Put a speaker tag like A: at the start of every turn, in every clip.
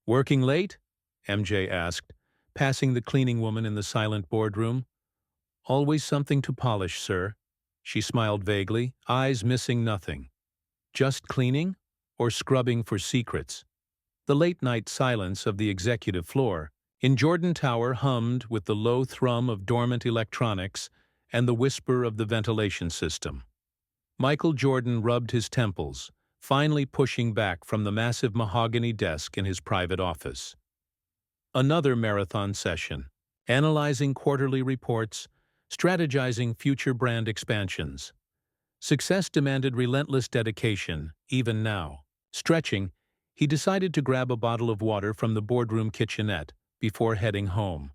A: "Working late?" MJ asked, passing the cleaning woman in the silent boardroom. "Always something to polish, sir." She smiled vaguely, eyes missing nothing. "Just cleaning? Or scrubbing for secrets?" The late-night silence of the executive floor in Jordan Tower hummed with the low thrum of dormant electronics and the whisper of the ventilation system. Michael Jordan rubbed his temples, finally pushing back from the massive mahogany desk in his private office. Another marathon session, analyzing quarterly reports, strategizing future brand expansions. Success demanded relentless dedication, even now. Stretching, he decided to grab a bottle of water from the boardroom kitchenette before heading home.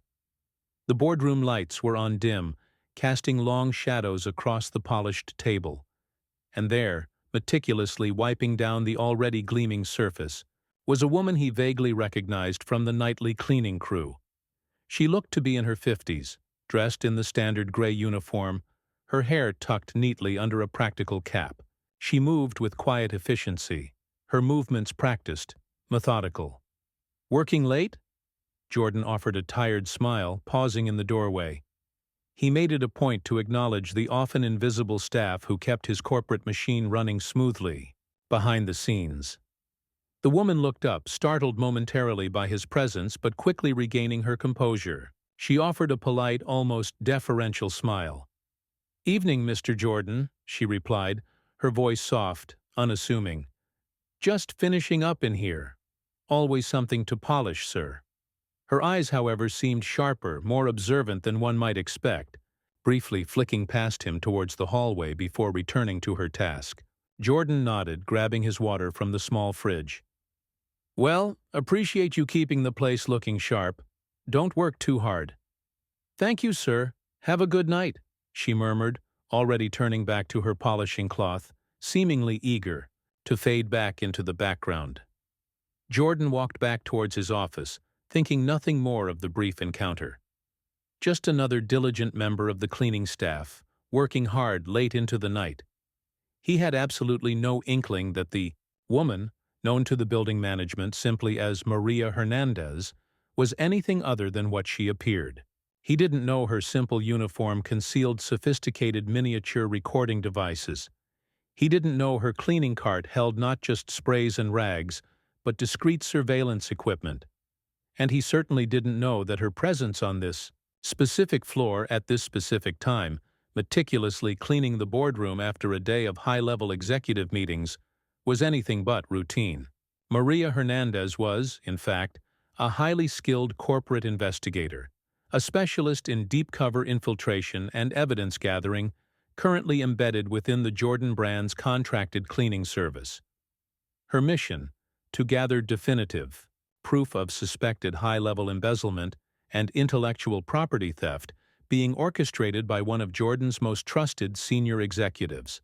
A: The boardroom lights were on dim, casting long shadows across the polished table. And there, meticulously wiping down the already gleaming surface, was a woman he vaguely recognized from the nightly cleaning crew. She looked to be in her 50s, dressed in the standard gray uniform, her hair tucked neatly under a practical cap. She moved with quiet efficiency, her movements practiced, methodical. "Working late?" Jordan offered a tired smile, pausing in the doorway. He made it a point to acknowledge the often invisible staff who kept his corporate machine running smoothly, behind the scenes. The woman looked up, startled momentarily by his presence but quickly regaining her composure. She offered a polite, almost deferential smile. "Evening, Mr. Jordan," she replied, her voice soft, unassuming. "Just finishing up in here. Always something to polish, sir." Her eyes, however, seemed sharper, more observant than one might expect, briefly flicking past him towards the hallway before returning to her task. Jordan nodded, grabbing his water from the small fridge. "Well, appreciate you keeping the place looking sharp. Don't work too hard." "Thank you, sir. Have a good night," she murmured, already turning back to her polishing cloth, seemingly eager to fade back into the background. Jordan walked back towards his office, thinking nothing more of the brief encounter. Just another diligent member of the cleaning staff, working hard late into the night. He had absolutely no inkling that the woman, known to the building management simply as Maria Hernandez, was anything other than what she appeared. He didn't know her simple uniform concealed sophisticated miniature recording devices. He didn't know her cleaning cart held not just sprays and rags, but discreet surveillance equipment. And he certainly didn't know that her presence on this specific floor at this specific time, meticulously cleaning the boardroom after a day of high-level executive meetings, was anything but routine. Maria Hernandez was, in fact, a highly skilled corporate investigator, a specialist in deep-cover infiltration and evidence gathering, currently embedded within the Jordan brand's contracted cleaning service. Her mission: to gather definitive proof of suspected high-level embezzlement and intellectual property theft being orchestrated by one of Jordan's most trusted senior executives.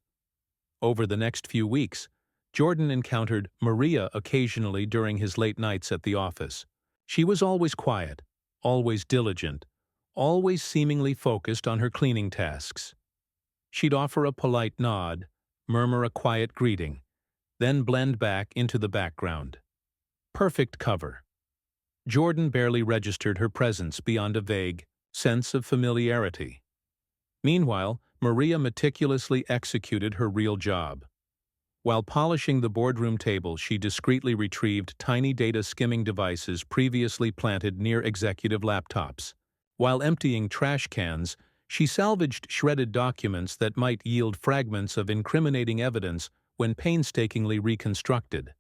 A: Over the next few weeks, Jordan encountered Maria occasionally during his late nights at the office. She was always quiet, always diligent, always seemingly focused on her cleaning tasks. She'd offer a polite nod, murmur a quiet greeting, then blend back into the background. Perfect cover. Jordan barely registered her presence beyond a vague sense of familiarity. Meanwhile, Maria meticulously executed her real job. While polishing the boardroom table, she discreetly retrieved tiny data skimming devices previously planted near executive laptops. While emptying trash cans, she salvaged shredded documents that might yield fragments of incriminating evidence when painstakingly reconstructed.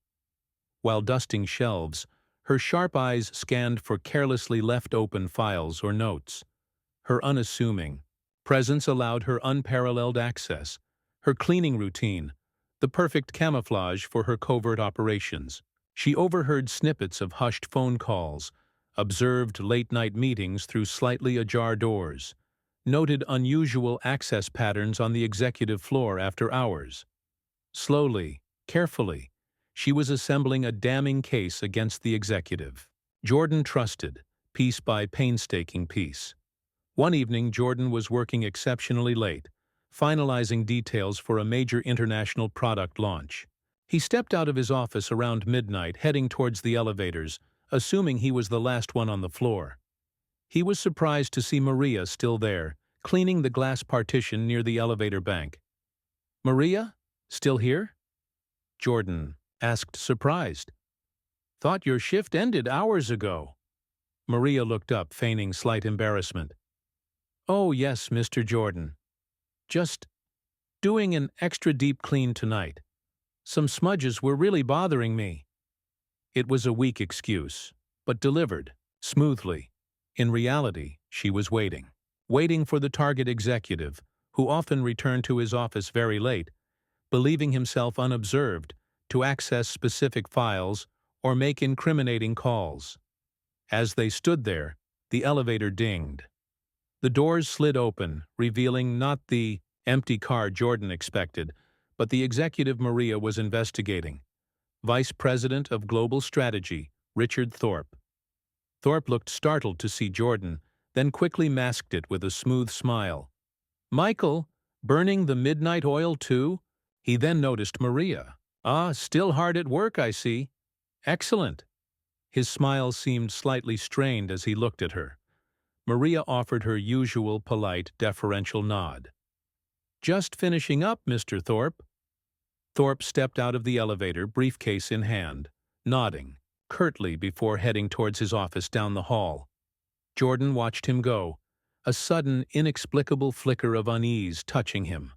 A: While dusting shelves, her sharp eyes scanned for carelessly left open files or notes. Her unassuming presence allowed her unparalleled access, her cleaning routine, the perfect camouflage for her covert operations. She overheard snippets of hushed phone calls, observed late-night meetings through slightly ajar doors, noted unusual access patterns on the executive floor after hours. Slowly, carefully, she was assembling a damning case against the executive. Jordan trusted, piece by painstaking piece. One evening, Jordan was working exceptionally late, finalizing details for a major international product launch. He stepped out of his office around midnight, heading towards the elevators, assuming he was the last one on the floor. He was surprised to see Maria still there, cleaning the glass partition near the elevator bank. "Maria? Still here?" Jordan asked, surprised. "Thought your shift ended hours ago." Maria looked up, feigning slight embarrassment. "Oh, yes, Mr. Jordan. Just doing an extra deep clean tonight. Some smudges were really bothering me." It was a weak excuse, but delivered smoothly. In reality, she was waiting. Waiting for the target executive, who often returned to his office very late, believing himself unobserved, to access specific files or make incriminating calls. As they stood there, the elevator dinged. The doors slid open, revealing not the empty car Jordan expected, but the executive Maria was investigating. Vice President of Global Strategy, Richard Thorpe. Thorpe looked startled to see Jordan, then quickly masked it with a smooth smile. "Michael, burning the midnight oil too?" He then noticed Maria. "Ah, still hard at work, I see. Excellent." His smile seemed slightly strained as he looked at her. Maria offered her usual polite, deferential nod. "Just finishing up, Mr. Thorpe." Thorpe stepped out of the elevator, briefcase in hand, nodding curtly before heading towards his office down the hall. Jordan watched him go, a sudden, inexplicable flicker of unease touching him.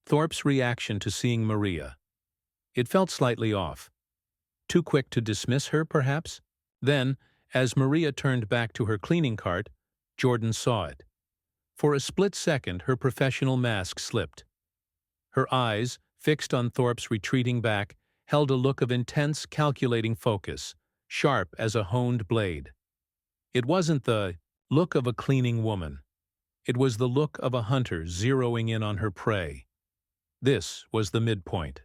A: Thorpe's reaction to seeing Maria. It felt slightly off. Too quick to dismiss her, perhaps? Then, as Maria turned back to her cleaning cart, Jordan saw it. For a split second, her professional mask slipped. Her eyes, fixed on Thorpe's retreating back, held a look of intense, calculating focus, sharp as a honed blade. It wasn't the look of a cleaning woman. It was the look of a hunter zeroing in on her prey. This was the midpoint.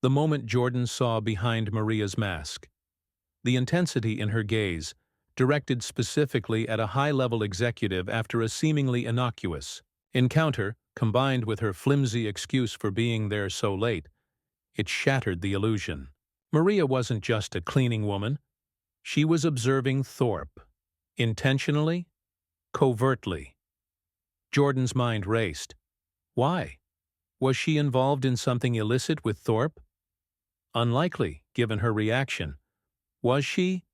A: The moment Jordan saw behind Maria's mask. The intensity in her gaze, directed specifically at a high-level executive after a seemingly innocuous encounter, combined with her flimsy excuse for being there so late, it shattered the illusion. Maria wasn't just a cleaning woman. She was observing Thorpe. Intentionally, covertly. Jordan's mind raced. Why? Was she involved in something illicit with Thorpe? Unlikely, given her reaction. Was she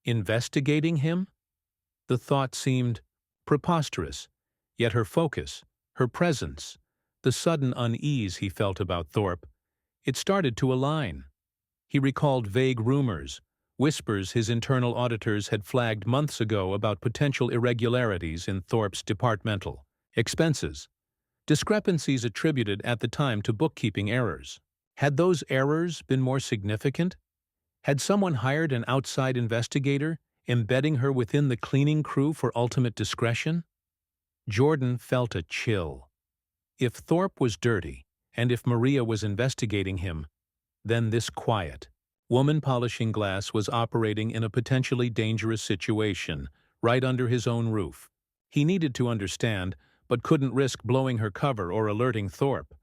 A: investigating him? The thought seemed preposterous, yet her focus, her presence, the sudden unease he felt about Thorpe, it started to align. He recalled vague rumors, whispers his internal auditors had flagged months ago about potential irregularities in Thorpe's departmental expenses, discrepancies attributed at the time to bookkeeping errors. Had those errors been more significant? Had someone hired an outside investigator, embedding her within the cleaning crew for ultimate discretion? Jordan felt a chill. If Thorpe was dirty, and if Maria was investigating him, then this quiet, woman polishing glass was operating in a potentially dangerous situation, right under his own roof. He needed to understand, but couldn't risk blowing her cover or alerting Thorpe.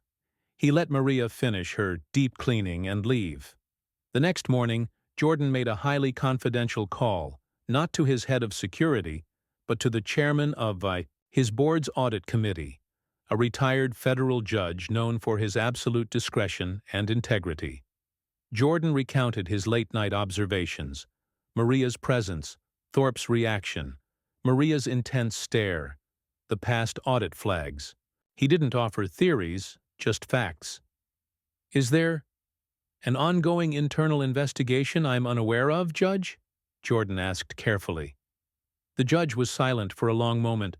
A: He let Maria finish her deep cleaning and leave. The next morning, Jordan made a highly confidential call, not to his head of security, but to the chairman of his board's audit committee, a retired federal judge known for his absolute discretion and integrity. Jordan recounted his late-night observations, Maria's presence, Thorpe's reaction, Maria's intense stare, the past audit flags. He didn't offer theories, just facts. "Is there an ongoing internal investigation I'm unaware of, Judge?" Jordan asked carefully. The judge was silent for a long moment.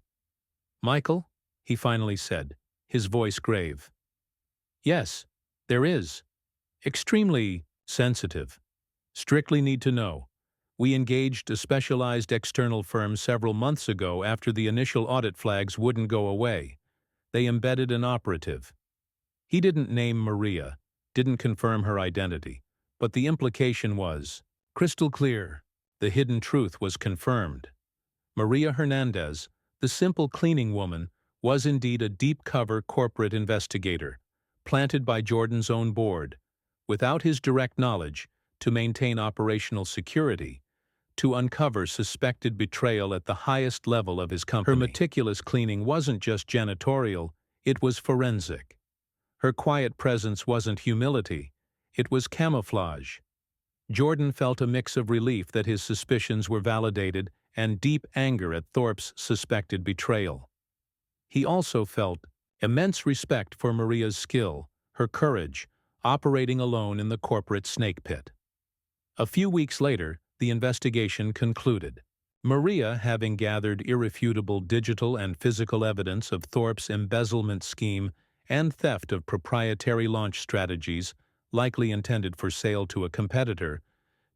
A: "Michael," he finally said, his voice grave. "Yes, there is. Extremely sensitive. Strictly need to know. We engaged a specialized external firm several months ago after the initial audit flags wouldn't go away. They embedded an operative. He didn't name Maria, didn't confirm her identity, but the implication was crystal clear. The hidden truth was confirmed. Maria Hernandez, the simple cleaning woman, was indeed a deep-cover corporate investigator, planted by Jordan's own board, without his direct knowledge, to maintain operational security, to uncover suspected betrayal at the highest level of his company. Her meticulous cleaning wasn't just janitorial, it was forensic. Her quiet presence wasn't humility, it was camouflage. Jordan felt a mix of relief that his suspicions were validated and deep anger at Thorpe's suspected betrayal. He also felt immense respect for Maria's skill, her courage, operating alone in the corporate snake pit. A few weeks later, the investigation concluded. Maria, having gathered irrefutable digital and physical evidence of Thorpe's embezzlement scheme and theft of proprietary launch strategies, likely intended for sale to a competitor,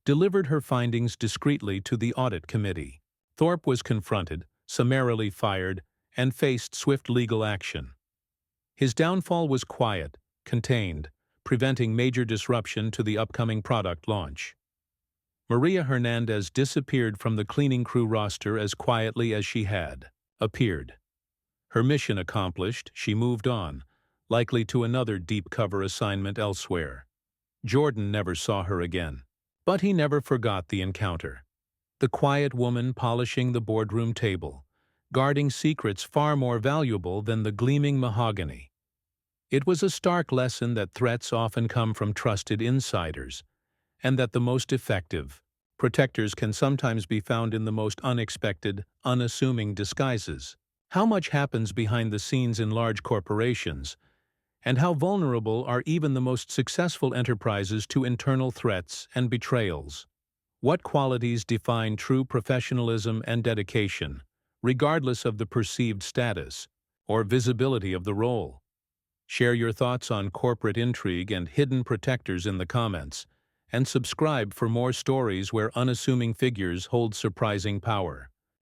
A: delivered her findings discreetly to the audit committee. Thorpe was confronted, summarily fired, and faced swift legal action. His downfall was quiet, contained, preventing major disruption to the upcoming product launch. Maria Hernandez disappeared from the cleaning crew roster as quietly as she had appeared. Her mission accomplished, she moved on, likely to another deep cover assignment elsewhere. Jordan never saw her again. But he never forgot the encounter. The quiet woman polishing the boardroom table, guarding secrets far more valuable than the gleaming mahogany. It was a stark lesson that threats often come from trusted insiders, and that the most effective protectors can sometimes be found in the most unexpected, unassuming disguises. How much happens behind the scenes in large corporations, and how vulnerable are even the most successful enterprises to internal threats and betrayals? What qualities define true professionalism and dedication, regardless of the perceived status or visibility of the role? Share your thoughts on corporate intrigue and hidden protectors in the comments, and subscribe for more stories where unassuming figures hold surprising power.